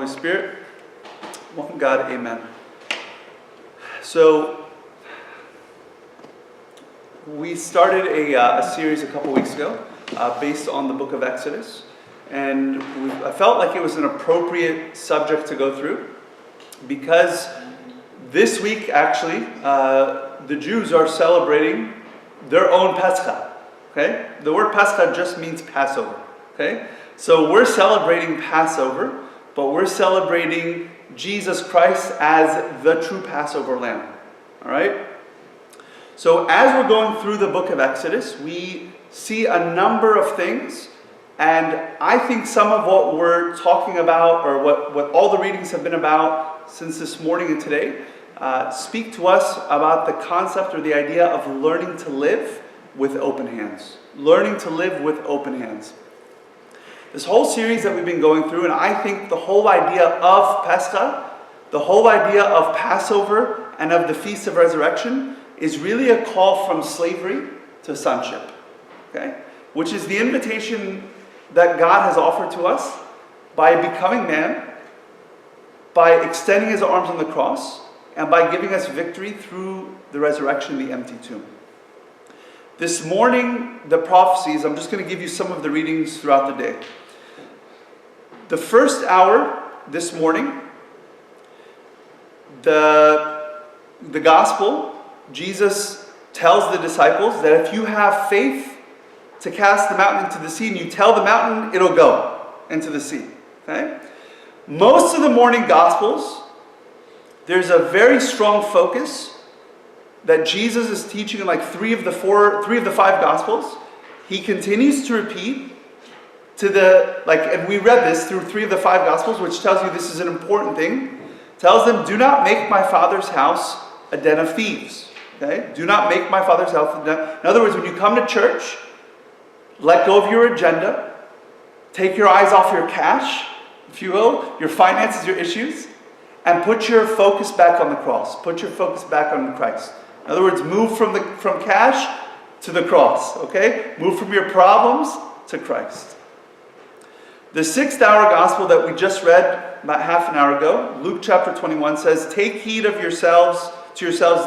Holy Spirit. One God, amen. So, we started a series a couple weeks ago based on the book of Exodus. And I felt like it was an appropriate subject to go through because this week, actually, the Jews are celebrating their own Pascha. Okay? The word Pascha just means Passover. Okay? So we're celebrating Passover, but we're celebrating Jesus Christ as the true Passover lamb. All right? So as we're going through the book of Exodus, we see a number of things, and I think some of what we're talking about, or what all the readings have been about since this morning and today, speak to us about the concept or the idea of learning to live with open hands. Learning to live with open hands. This whole series that we've been going through, and I think the whole idea of Pesach, the whole idea of Passover and of the Feast of Resurrection is really a call from slavery to sonship. Okay? Which is the invitation that God has offered to us by becoming man, by extending his arms on the cross, and by giving us victory through the resurrection, the empty tomb. This morning, the prophecies, I'm just going to give you some of the readings throughout the day. The first hour this morning, the gospel, Jesus tells the disciples that if you have faith to cast the mountain into the sea, and you tell the mountain, it'll go into the sea. Okay? Most of the morning gospels, there's a very strong focus that Jesus is teaching in like three of the five gospels. He continues to repeat and we read this through three of the five gospels, which tells you this is an important thing. Tells them, do not make my Father's house a den of thieves. Okay? Do not make my Father's house a den. In other words, when you come to church, let go of your agenda, take your eyes off your cash, if you will, your finances, your issues, and put your focus back on the cross. Put your focus back on Christ. In other words, move from cash to the cross. Okay? Move from your problems to Christ. The 6th hour gospel that we just read about half an hour ago, Luke chapter 21 says, take heed of yourselves,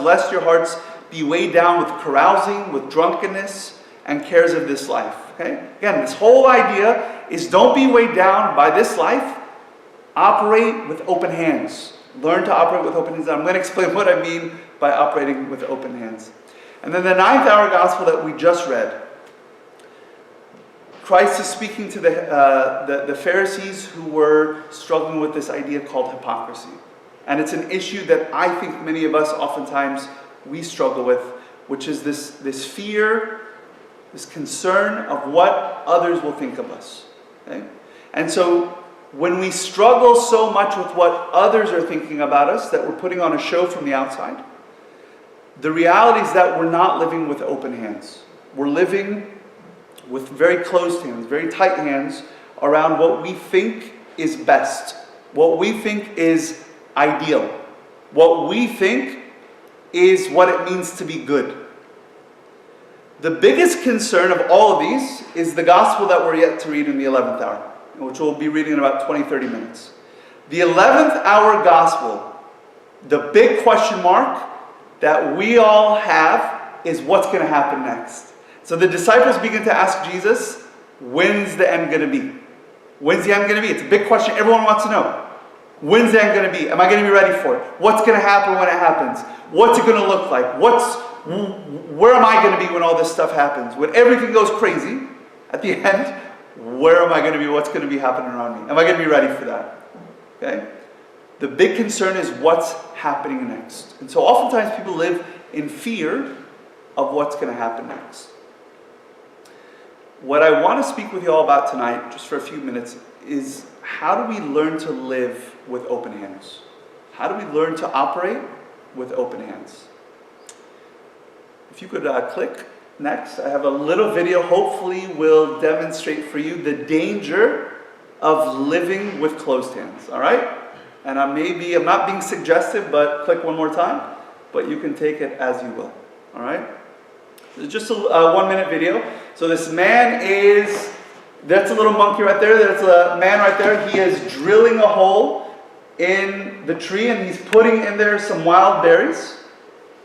lest your hearts be weighed down with carousing, with drunkenness, and cares of this life. Okay? Again, this whole idea is don't be weighed down by this life. Operate with open hands. Learn to operate with open hands. I'm going to explain what I mean by operating with open hands. And then the 9th hour gospel that we just read, Christ is speaking to the Pharisees who were struggling with this idea called hypocrisy. And it's an issue that I think many of us oftentimes we struggle with, which is this fear, this concern of what others will think of us. Okay? And so when we struggle so much with what others are thinking about us, that we're putting on a show from the outside, the reality is that we're not living with open hands. We're living with very closed hands, very tight hands around what we think is best, what we think is ideal, what we think is what it means to be good. The biggest concern of all of these is the gospel that we're yet to read in the 11th hour, which we'll be reading in about 20-30 minutes. The 11th hour gospel, the big question mark that we all have is what's going to happen next. So the disciples begin to ask Jesus, when's the end going to be? When's the end going to be? It's a big question everyone wants to know. When's the end going to be? Am I going to be ready for it? What's going to happen when it happens? What's it going to look like? Where am I going to be when all this stuff happens? When everything goes crazy, at the end, where am I going to be? What's going to be happening around me? Am I going to be ready for that? Okay? The big concern is what's happening next. And so oftentimes people live in fear of what's going to happen next. What I want to speak with you all about tonight, just for a few minutes, is how do we learn to live with open hands? How do we learn to operate with open hands? If you could click next, I have a little video, hopefully will demonstrate for you the danger of living with closed hands, all right? And I'm not being suggestive, but click one more time, but you can take it as you will, all right? It's just a 1-minute video. So this man that's a little monkey right there, that's a man right there. He is drilling a hole in the tree and he's putting in there some wild berries.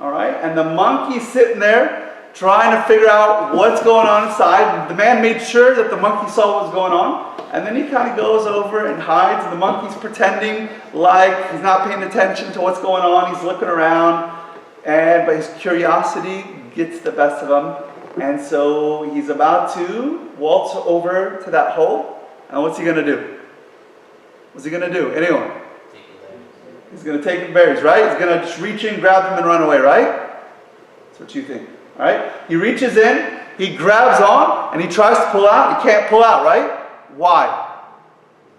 All right, and the monkey's sitting there trying to figure out what's going on inside. The man made sure that the monkey saw what was going on, and then he kind of goes over and hides, and the monkey's pretending like he's not paying attention to what's going on. He's looking around, but his curiosity gets the best of him, and so he's about to waltz over to that hole, and what's he going to do? What's he going to do? Anyone? He's going to take the berries, right? He's going to just reach in, grab them, and run away, right? That's what you think, all right? He reaches in, he grabs on, and he tries to pull out. He can't pull out, right? Why?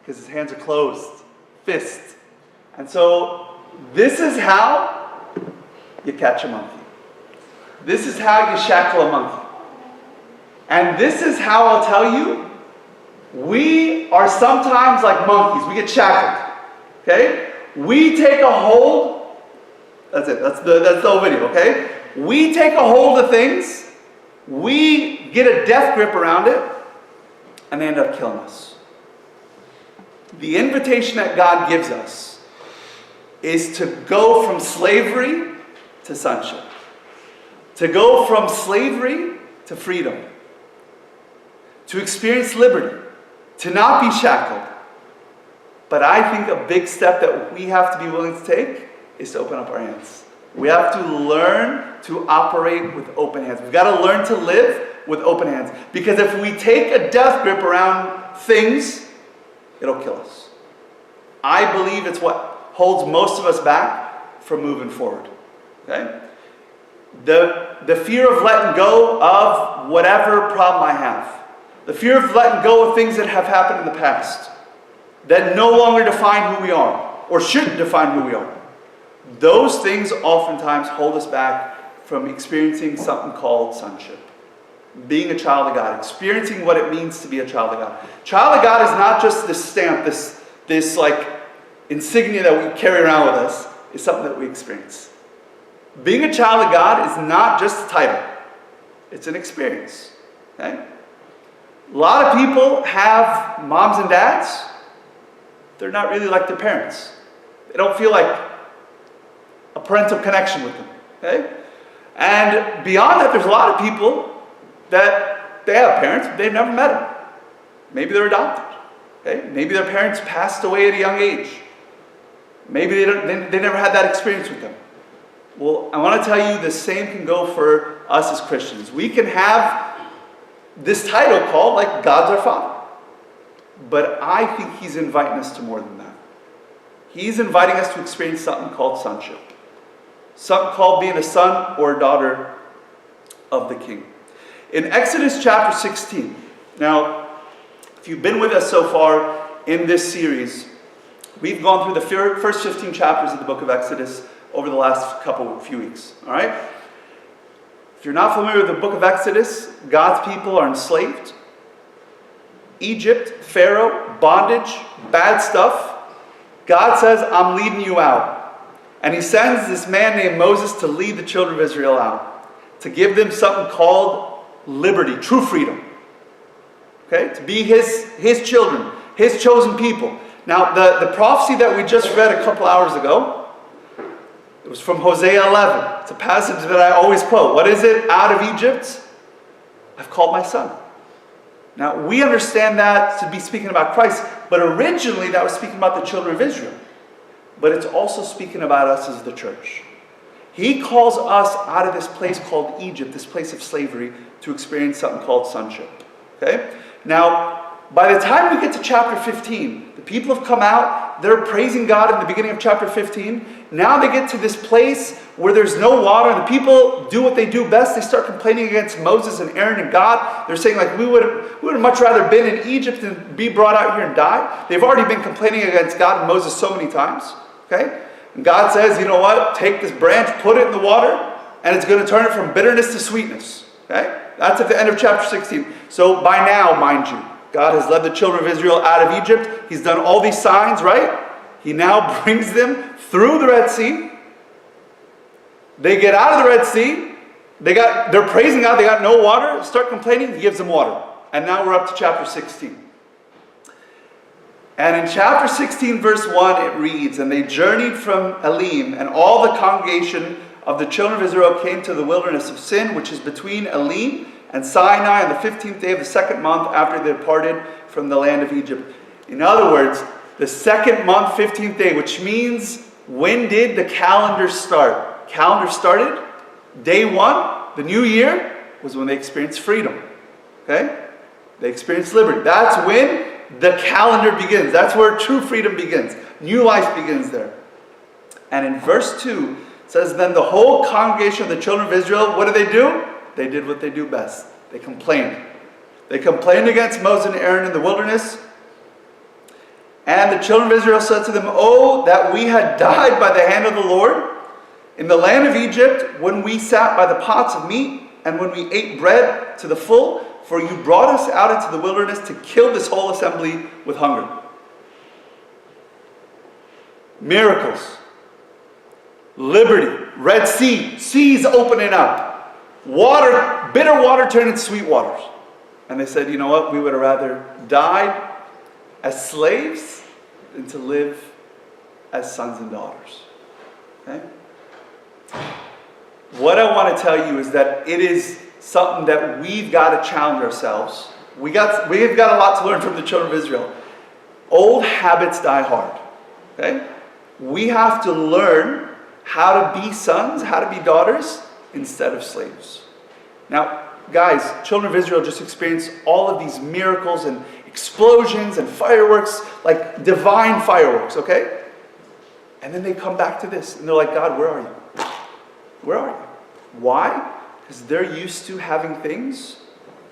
Because his hands are closed, fists. And so this is how you catch a monkey. This is how you shackle a monkey. And this is how I'll tell you, we are sometimes like monkeys. We get shackled, okay? We take a hold, that's it, that's the whole video, okay? We take a hold of things, we get a death grip around it, and they end up killing us. The invitation that God gives us is to go from slavery to sonship. To go from slavery to freedom. To experience liberty. To not be shackled. But I think a big step that we have to be willing to take is to open up our hands. We have to learn to operate with open hands. We've got to learn to live with open hands. Because if we take a death grip around things, it'll kill us. I believe it's what holds most of us back from moving forward. Okay? The fear of letting go of whatever problem I have. The fear of letting go of things that have happened in the past. That no longer define who we are, or shouldn't define who we are. Those things oftentimes hold us back from experiencing something called sonship. Being a child of God, experiencing what it means to be a child of God. Child of God is not just this stamp, this like insignia that we carry around with us. It's something that we experience. Being a child of God is not just a title. It's an experience. Okay? A lot of people have moms and dads. They're not really like their parents. They don't feel like a parental connection with them. Okay? And beyond that, there's a lot of people that they have parents, but they've never met them. Maybe they're adopted. Okay? Maybe their parents passed away at a young age. Maybe they never had that experience with them. Well, I want to tell you the same can go for us as Christians. We can have this title called like God's our Father. But I think He's inviting us to more than that. He's inviting us to experience something called sonship. Something called being a son or a daughter of the King. In Exodus chapter 16, now, if you've been with us so far in this series, we've gone through the first 15 chapters of the book of Exodus over the last few weeks. All right? If you're not familiar with the book of Exodus, God's people are enslaved. Egypt, Pharaoh, bondage, bad stuff. God says, I'm leading you out. And He sends this man named Moses to lead the children of Israel out. To give them something called liberty, true freedom. Okay? To be His children, His chosen people. Now, the prophecy that we just read a couple hours ago, it was from Hosea 11. It's a passage that I always quote. What is it? Out of Egypt, I've called my son. Now, we understand that to be speaking about Christ, but originally that was speaking about the children of Israel. But it's also speaking about us as the church. He calls us out of this place called Egypt, this place of slavery, to experience something called sonship. Okay? Now, by the time we get to chapter 15, the people have come out, they're praising God in the beginning of chapter 15. Now they get to this place where there's no water, and the people do what they do best. They start complaining against Moses and Aaron and God. They're saying, like, we would have much rather been in Egypt than be brought out here and die. They've already been complaining against God and Moses so many times. Okay? And God says, you know what? Take this branch, put it in the water, and it's going to turn it from bitterness to sweetness. Okay? That's at the end of chapter 16. So by now, mind you, God has led the children of Israel out of Egypt. He's done all these signs, right? He now brings them through the Red Sea. They get out of the Red Sea. They're praising God. They got no water. Start complaining. He gives them water. And now we're up to chapter 16. And in chapter 16, verse 1, it reads, "And they journeyed from Elim, and all the congregation of the children of Israel came to the wilderness of Sin, which is between Elim and Sinai, on the 15th day of the second month after they departed from the land of Egypt." In other words, the second month, 15th day, which means, when did the calendar start? Calendar started, day one, the new year, was when they experienced freedom. Okay? They experienced liberty. That's when the calendar begins. That's where true freedom begins. New life begins there. And in verse 2, it says, "Then the whole congregation of the children of Israel," what did they do? They did what they do best. They complained. They complained against Moses and Aaron in the wilderness. And the children of Israel said to them, "Oh, that we had died by the hand of the Lord in the land of Egypt, when we sat by the pots of meat, and when we ate bread to the full, for you brought us out into the wilderness to kill this whole assembly with hunger." Miracles, liberty, Red Sea, seas opening up, water, bitter water turned into sweet waters. And they said, "You know what? We would have rather died as slaves than to live as sons and daughters." Okay? What I want to tell you is that it is something that we've got to challenge ourselves. We've got a lot to learn from the children of Israel. Old habits die hard. Okay? We have to learn how to be sons, how to be daughters, instead of slaves. Now, guys, children of Israel just experienced all of these miracles and explosions and fireworks, like divine fireworks, okay? And then they come back to this, and they're like, "God, where are you? Where are you?" Why? Because they're used to having things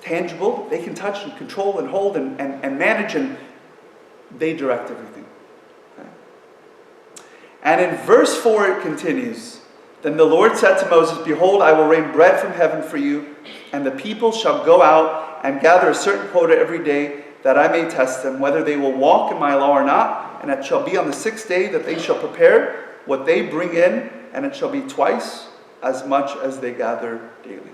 tangible they can touch and control and hold and manage, and they direct everything. Okay? And in verse 4 it continues, "Then the Lord said to Moses, Behold, I will rain bread from heaven for you, and the people shall go out and gather a certain quota every day, that I may test them, whether they will walk in my law or not. And it shall be on the 6th day that they shall prepare what they bring in, and it shall be twice as much as they gather daily."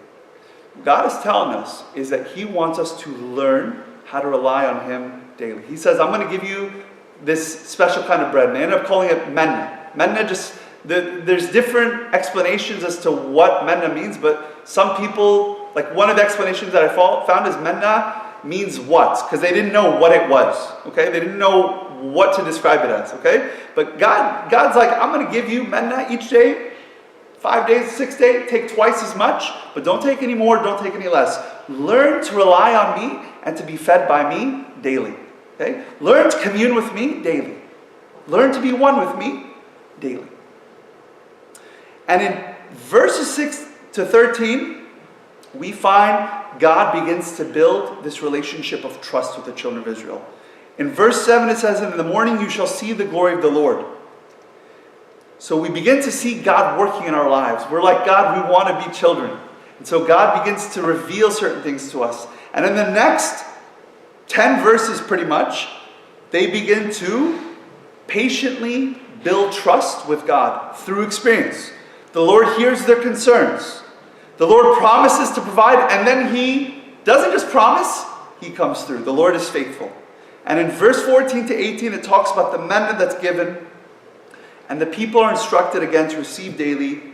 What God is telling us is that He wants us to learn how to rely on Him daily. He says, "I'm going to give you this special kind of bread." And they end up calling it manna. Manna there's different explanations as to what manna means, but some people, like one of the explanations that I found is manna means what? Because they didn't know what it was. Okay? They didn't know what to describe it as. Okay? But God's like, "I'm going to give you manna each day. 5 days, 6 days, take twice as much, but don't take any more, don't take any less. Learn to rely on me and to be fed by me daily." Okay? Learn to commune with me daily. Learn to be one with me daily. And in verses 6 to 13, we find God begins to build this relationship of trust with the children of Israel. In verse 7 it says, "In the morning you shall see the glory of the Lord." So we begin to see God working in our lives. We're like, "God, we want to be children." And so God begins to reveal certain things to us. And in the next 10 verses pretty much, they begin to patiently build trust with God through experience. The Lord hears their concerns. The Lord promises to provide, and then He doesn't just promise, He comes through. The Lord is faithful. And in verse 14 to 18, it talks about the manna that's given. And the people are instructed again to receive daily,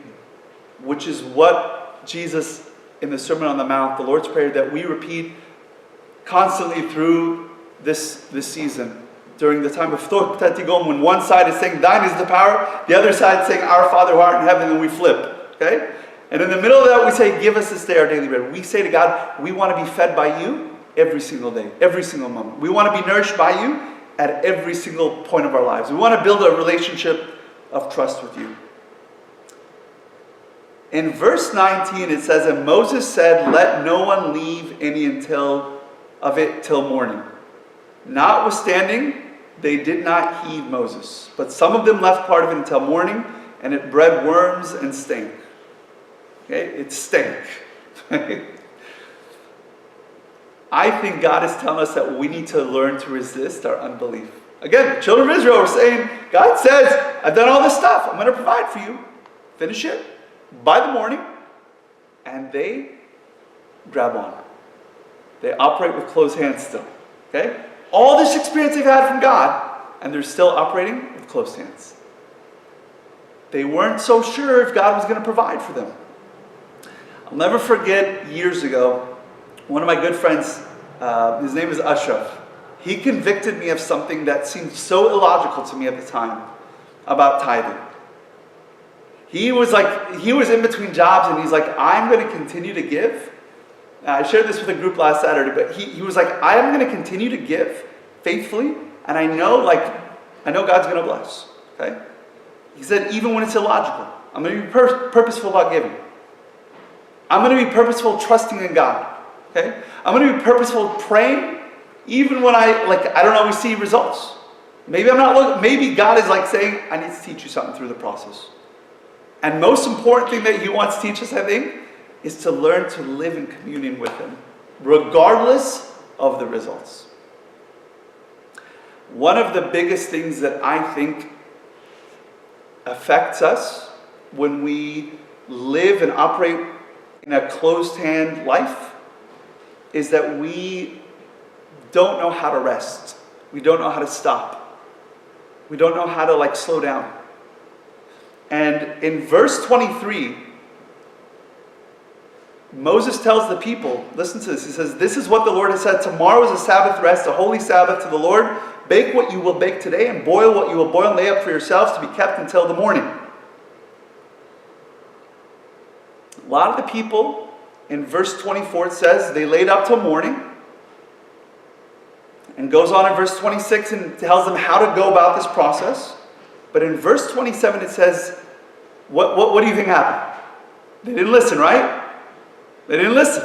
which is what Jesus, in the Sermon on the Mount, the Lord's Prayer, that we repeat constantly through this season. During the time of Thor Tatigom, when one side is saying, "Thine is the power," the other side is saying, "Our Father who art in heaven," and we flip. Okay? And in the middle of that, we say, "Give us this day our daily bread." We say to God, we want to be fed by you every single day, every single moment. We want to be nourished by you at every single point of our lives. We want to build a relationship of trust with you. In verse 19 it says, "And Moses said, Let no one leave any of it till morning. Notwithstanding, they did not heed Moses, but some of them left part of it until morning, and it bred worms and stank." Okay, it stank. I think God is telling us that we need to learn to resist our unbelief. Again, the children of Israel are saying, God says, "I've done all this stuff. I'm going to provide for you. Finish it by the morning." And they grab on. They operate with closed hands still. Okay? all this experience they've had from God, and they're still operating with closed hands. They weren't so sure if God was going to provide for them. I'll never forget years ago, one of my good friends, his name is Ashraf. He convicted me of something that seemed so illogical to me at the time about tithing. He was in between jobs, and he's like, I'm going to continue to give. I shared this with a group last Saturday, but he was like, I am going to continue to give faithfully, and I know God's going to bless. Okay? He said, even when it's illogical, I'm going to be purposeful about giving. I'm going to be purposeful trusting in God. Okay? I'm going to be purposeful praying, even when I don't always see results. Maybe maybe God is like saying, I need to teach you something through the process. And most important thing that He wants to teach us, I think, is to learn to live in communion with Him, regardless of the results. One of the biggest things that I think affects us when we live and operate in a closed-hand life is that we don't know how to rest. We don't know how to stop. We don't know how to slow down. And in verse 23, Moses tells the people, listen to this, he says, this is what the Lord has said, tomorrow is a Sabbath rest, a holy Sabbath to the Lord. Bake what you will bake today, and boil what you will boil, and lay up for yourselves to be kept until the morning. A lot of the people, in verse 24 it says, they laid up till morning. And goes on in verse 26 and tells them how to go about this process. But in verse 27 it says, what do you think happened? They didn't listen, right? They didn't listen.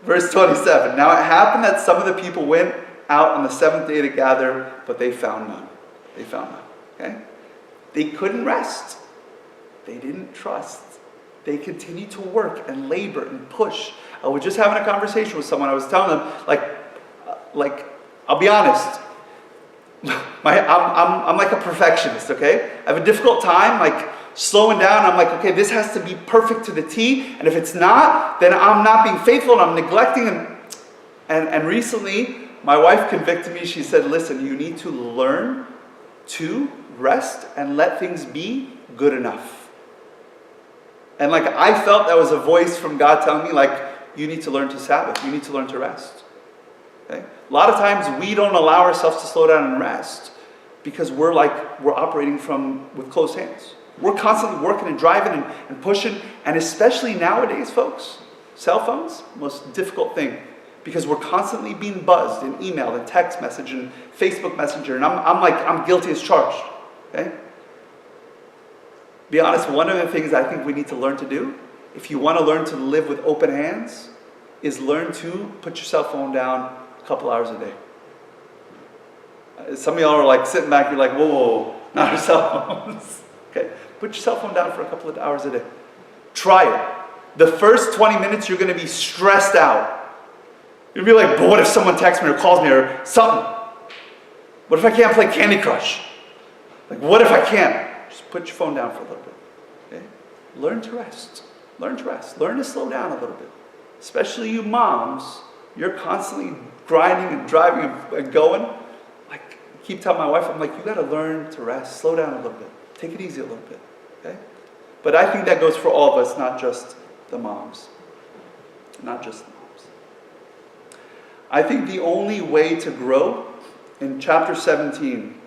Verse 27, now it happened that some of the people went out on the seventh day to gather, but they found none. They found none. Okay? They couldn't rest. They didn't trust. They continued to work and labor and push. I was just having a conversation with someone. I was telling them, I'll be honest. I'm like a perfectionist, okay? I have a difficult time, slowing down. I'm like, okay, this has to be perfect to the T. And if it's not, then I'm not being faithful and I'm neglecting. And recently, my wife convicted me. She said, listen, you need to learn to rest and let things be good enough. And I felt that was a voice from God telling me, you need to learn to Sabbath. You need to learn to rest. Okay? A lot of times we don't allow ourselves to slow down and rest because we're operating with closed hands. We're constantly working and driving and pushing, and especially nowadays, folks, cell phones, most difficult thing, because we're constantly being buzzed and emailed and text message and Facebook Messenger, and I'm guilty as charged. Okay? Be honest, one of the things I think we need to learn to do, if you want to learn to live with open hands, is learn to put your cell phone down a couple hours a day. Some of y'all are sitting back, you're like, whoa, not our cell phones. Okay, put your cell phone down for a couple of hours a day. Try it. The first 20 minutes, you're going to be stressed out. You'll be like, but what if someone texts me or calls me or something? What if I can't play Candy Crush? What if I can't? Just put your phone down for a little bit. Okay? Learn to rest. Learn to rest. Learn to slow down a little bit. Especially you moms, you're constantly grinding and driving and going. I keep telling my wife, I'm like, you got to learn to rest. Slow down a little bit. Take it easy a little bit. Okay? But I think that goes for all of us, not just the moms. Not just the moms. I think the only way to grow in chapter 17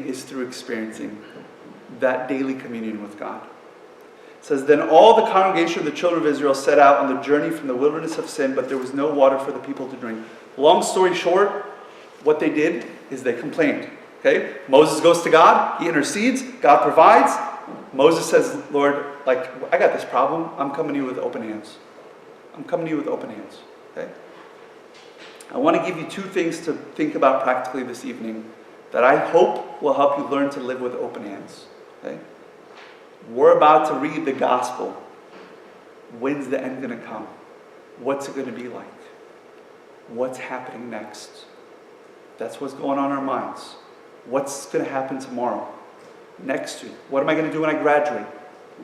is through experiencing that daily communion with God. It says, then all the congregation of the children of Israel set out on the journey from the wilderness of sin, but there was no water for the people to drink. Long story short, what they did is they complained. Okay? Moses goes to God, he intercedes, God provides. Moses says, Lord, I got this problem. I'm coming to you with open hands. I'm coming to you with open hands. Okay? I want to give you two things to think about practically this evening that I hope will help you learn to live with open hands. Okay? We're about to read the gospel. When's the end going to come? What's it going to be like? What's happening next? That's what's going on in our minds. What's going to happen tomorrow? Next week? What am I going to do when I graduate?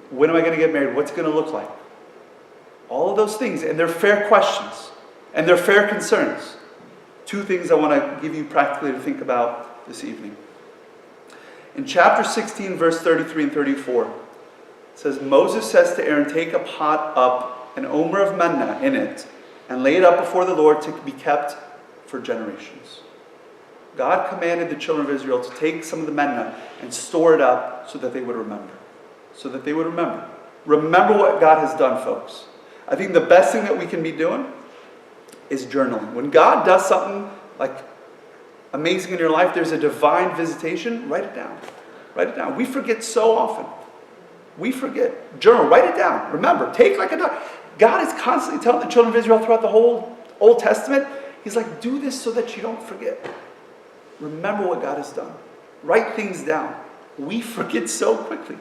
When am I going to get married? What's it going to look like? All of those things, and they're fair questions. And they're fair concerns. Two things I want to give you practically to think about this evening. In chapter 16, verse 33 and 34, it says, Moses says to Aaron, take a pot up, an omer of manna in it, and lay it up before the Lord to be kept for generations. God commanded the children of Israel to take some of the manna and store it up so that they would remember. So that they would remember. Remember what God has done, folks. I think the best thing that we can be doing is journaling. When God does something like amazing in your life, there's a divine visitation, write it down. Write it down. We forget so often. We forget. Journal, write it down. Remember, take like a dog. God is constantly telling the children of Israel throughout the whole Old Testament, He's like, do this so that you don't forget. Remember what God has done. Write things down. We forget so quickly.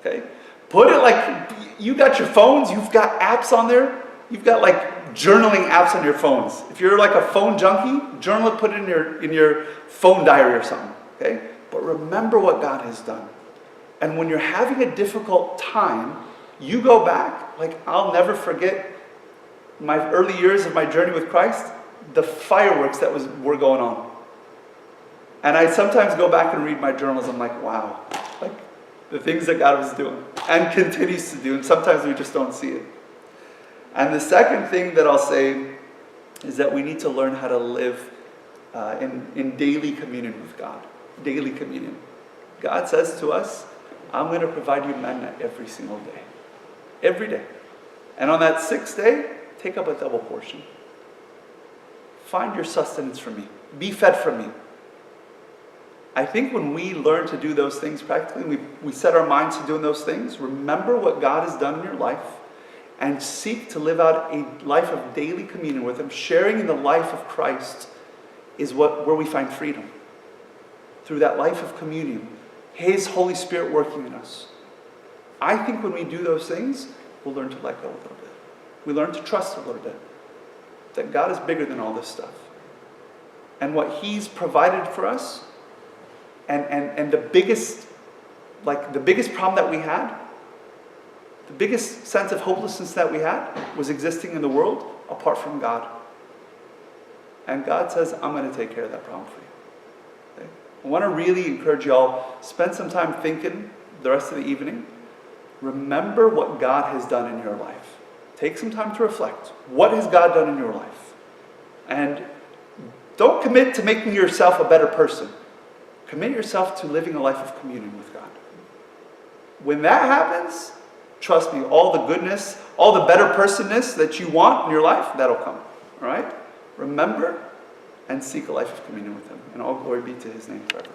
Okay? Put it like, you got your phones, you've got apps on there. You've got like journaling apps on your phones. If you're like a phone junkie, journal it, put it in your phone diary or something. Okay? But remember what God has done. And when you're having a difficult time, you go back. Like, I'll never forget my early years of my journey with Christ, the fireworks that were going on. And I sometimes go back and read my journals. I'm like, wow, like the things that God was doing and continues to do. And sometimes we just don't see it. And the second thing that I'll say is that we need to learn how to live in daily communion with God. Daily communion. God says to us, I'm going to provide you manna every single day. Every day. And on that sixth day, take up a double portion. Find your sustenance from me. Be fed from me. I think when we learn to do those things practically, we set our minds to doing those things, remember what God has done in your life, and seek to live out a life of daily communion with Him. Sharing in the life of Christ is where we find freedom. Through that life of communion. His Holy Spirit working in us. I think when we do those things, we'll learn to let go a little bit. We learn to trust a little bit. That God is bigger than all this stuff. And what He's provided for us, and the biggest problem that we had, the biggest sense of hopelessness that we had was existing in the world apart from God. And God says, I'm going to take care of that problem for you. Okay? I want to really encourage y'all, spend some time thinking the rest of the evening. Remember what God has done in your life. Take some time to reflect. What has God done in your life? And don't commit to making yourself a better person. Commit yourself to living a life of communion with God. When that happens, trust me, all the goodness, all the better personness that you want in your life, that'll come. All right? Remember and seek a life of communion with Him. And all glory be to His name forever.